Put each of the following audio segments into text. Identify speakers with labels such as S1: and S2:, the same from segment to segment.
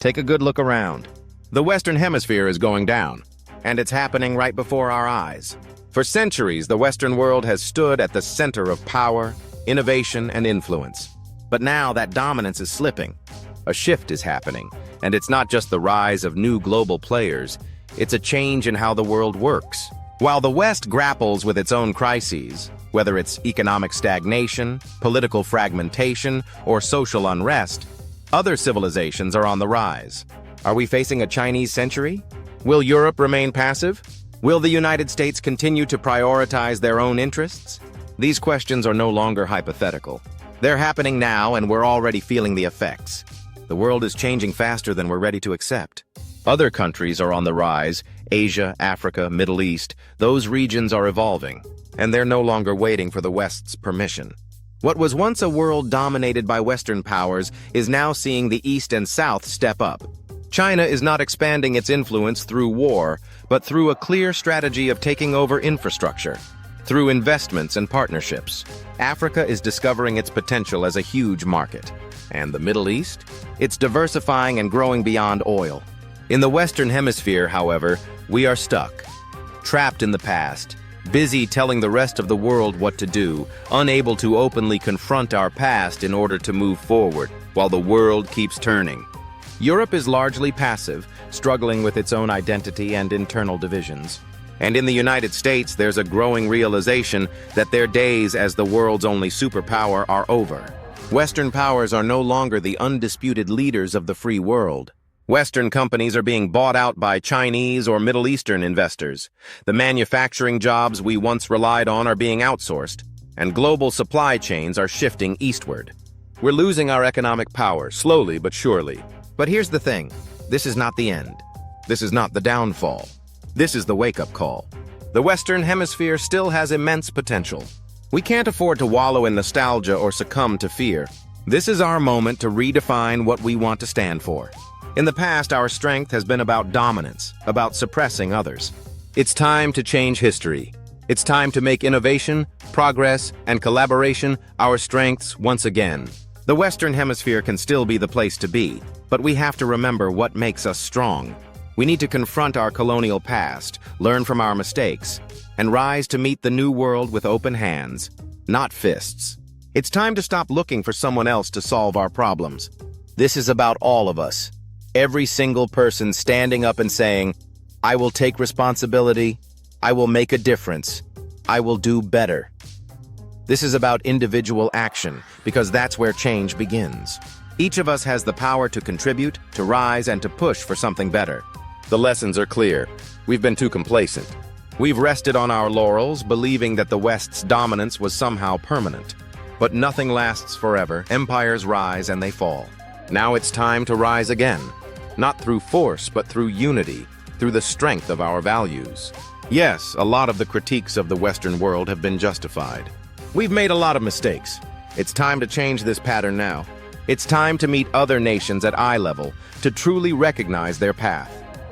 S1: Take a good look around. The Western Hemisphere is going down, and it's happening right before our eyes. For centuries, the Western world has stood at the center of power, innovation, and influence. But now that dominance is slipping. A shift is happening, and it's not just the rise of new global players, it's a change in how the world works. While the West grapples with its own crises, whether it's economic stagnation, political fragmentation, or social unrest, other civilizations are on the rise. Are we facing a Chinese century? Will Europe remain passive? Will the United States continue to prioritize their own interests? These questions are no longer hypothetical. They're happening now, and we're already feeling the effects. The world is changing faster than we're ready to accept. Other countries are on the rise. Asia, Africa, Middle East, those regions are evolving, and they're no longer waiting for the West's permission. What was once a world dominated by Western powers is now seeing the East and South step up. China is not expanding its influence through war, but through a clear strategy of taking over infrastructure, through investments and partnerships. Africa is discovering its potential as a huge market. And the Middle East? It's diversifying and growing beyond oil. In the Western Hemisphere, however, we are stuck, trapped in the past, busy telling the rest of the world what to do, unable to openly confront our past in order to move forward, while the world keeps turning. Europe is largely passive, struggling with its own identity and internal divisions. And in the United States, there's a growing realization that their days as the world's only superpower are over. Western powers are no longer the undisputed leaders of the free world. Western companies are being bought out by Chinese or Middle Eastern investors. The manufacturing jobs we once relied on are being outsourced, and global supply chains are shifting eastward. We're losing our economic power, slowly but surely. But here's the thing. This is not the end. This is not the downfall. This is the wake-up call. The Western Hemisphere still has immense potential. We can't afford to wallow in nostalgia or succumb to fear. This is our moment to redefine what we want to stand for. In the past, our strength has been about dominance, about suppressing others. It's time to change history. It's time to make innovation, progress, and collaboration our strengths once again. The Western Hemisphere can still be the place to be, but we have to remember what makes us strong. We need to confront our colonial past, learn from our mistakes, and rise to meet the new world with open hands, not fists. It's time to stop looking for someone else to solve our problems. This is about all of us. Every single person standing up and saying, I will take responsibility, I will make a difference, I will do better. This is about individual action, because that's where change begins. Each of us has the power to contribute, to rise, and to push for something better. The lessons are clear. We've been too complacent. We've rested on our laurels, believing that the West's dominance was somehow permanent. But nothing lasts forever. Empires rise and they fall. Now it's time to rise again. Not through force, but through unity, through the strength of our values. Yes, a lot of the critiques of the Western world have been justified. We've made a lot of mistakes. It's time to change this pattern now. It's time to meet other nations at eye level, to truly recognize their path,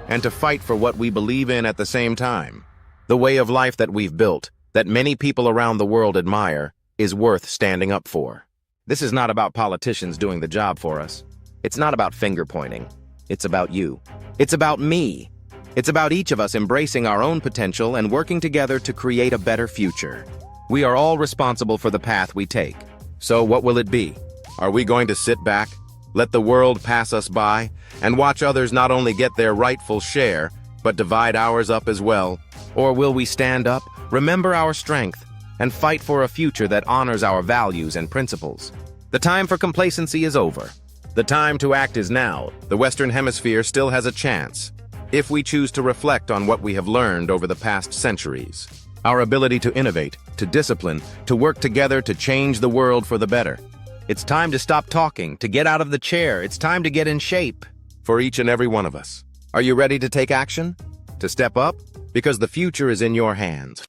S1: and to fight for what we believe in at the same time. The way of life that we've built, that many people around the world admire, is worth standing up for. This is not about politicians doing the job for us. It's not about finger-pointing. It's about you. It's about me. It's about each of us embracing our own potential and working together to create a better future. We are all responsible for the path we take. So what will it be? Are we going to sit back, let the world pass us by, and watch others not only get their rightful share, but divide ours up as well? Or will we stand up, remember our strength, and fight for a future that honors our values and principles? The time for complacency is over. The time to act is now. The Western Hemisphere still has a chance, if we choose to reflect on what we have learned over the past centuries. Our ability to innovate, to discipline, to work together to change the world for the better. It's time to stop talking, to get out of the chair. It's time to get in shape. For each and every one of us. Are you ready to take action? To step up? Because the future is in your hands.